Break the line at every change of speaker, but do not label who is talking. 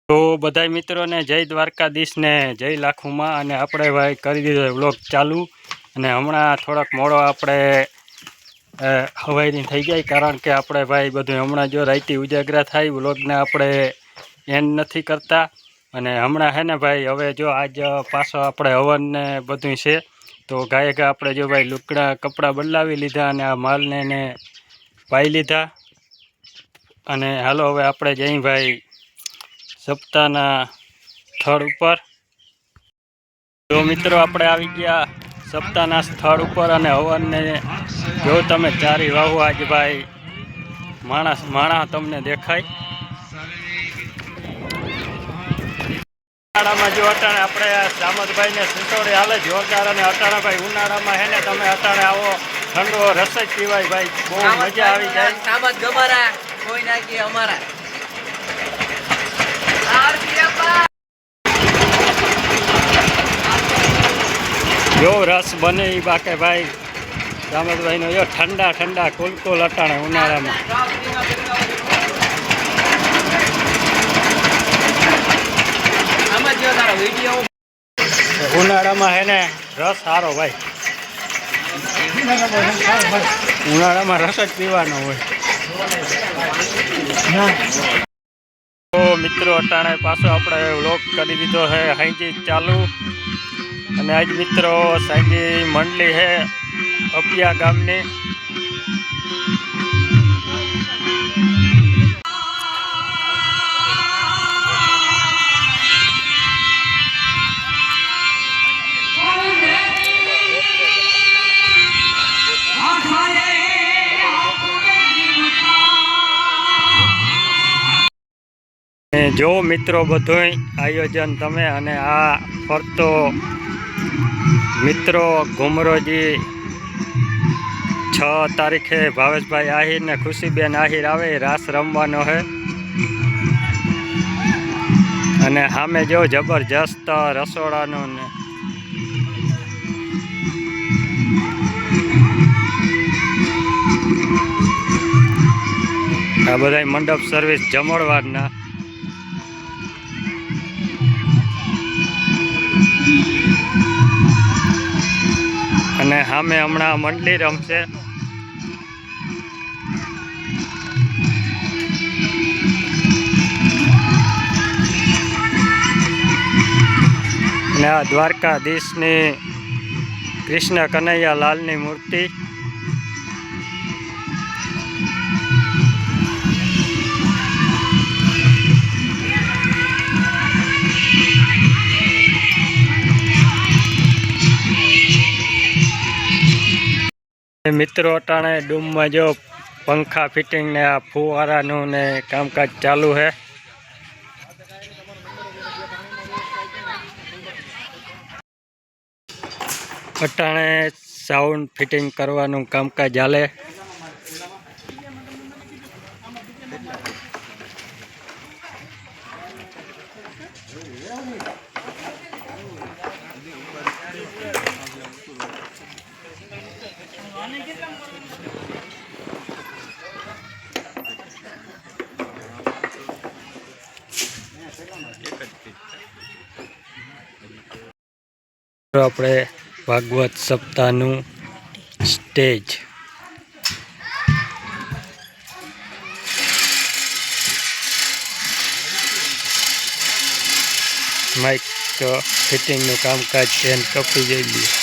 તો બધા મિત્રોને જય દ્વારકાધીશ ને જય લાખુમાં, અને આપણે ભાઈ કરી દીધો વ્લોગ ચાલુ. અને હમણાં થોડાક મોડો આપણે હવાઈની થઈ જાય, કારણ કે આપણે ભાઈ બધું હમણાં જો રાઈતી ઉજાગરા થાય, વ્લોગને આપણે એન્ડ નથી કરતા. અને હમણાં હે ને ભાઈ હવે જો આજ પાછો આપણે હવનને બધું છે, તો ગાયે ગા આપણે જો ભાઈ લુકડા કપડાં બદલાવી લીધા અને આ માલને એને પાઈ લીધા. અને હાલો હવે આપણે જઈ ભાઈ સપ્તાહના સ્થળ ઉપર. જો મિત્રો આપણે આવી ગયા સપ્તાહના સ્થળ ઉપર, અને હવનને જો તમે ચારી વાહુ આજ ભાઈ માણા તમને દેખાય. ઉનાળામાં જો અટાણે આપણે સામતભાઈને સિંટોડી હાલે જોરદાર, અને અટાણાભાઈ ઉનાળામાં હે ને તમે અટાણે આવો ઠંડો રસ જ પીવાય ભાઈ, બહુ મજા આવી જાય.
સામત ગમારા કોઈ નાખી અમારા
જો રસ બને એ બાકે ભાઈ સામતભાઈનો જો ઠંડા ઠંડા કુલકુલ અટાણે ઉનાળામાં. ઉનાળામાં હે ને રસ સારો ભાઈ, ઉનાળામાં રસ જ પીવાનો હોય. તો મિત્રો અટાણે પાછો આપણે વ્લોગ કરી દીધો છે હાઈજી ચાલુ. અને આજ મિત્રો સાંજી મંડળી છે અપિયા ગામની. જો મિત્રો બધું આયોજન તમે, અને આ ફરતો મિત્રો ઘુમરોજી 6 તારીખે ભાવેશભાઈ આહિર ને ખુશીબેન આહિર આવે, રાસ રમવાનો છે. અને સામે જો જબરજસ્ત રસોડાનું ને આ બધા મંડપ સર્વિસ જમણવારના. અને સામે હમણાં મંડળી રમશે. અને આ દ્વારકાધીશની કૃષ્ણ કનૈયા લાલની મૂર્તિ. મિત્રો અટાણે ડૂમમાં જો પંખા ફિટિંગ ને આ ફુવારાનું ને કામકાજ ચાલુ છે. અટાણે સાઉન્ડ ફિટિંગ કરવાનું કામકાજ ચાલે. આપણે ભાગવત સપ્તાહનું સ્ટેજ માઇક ફિટિંગનું કામકાજ છે, કપી જઈ ગયું.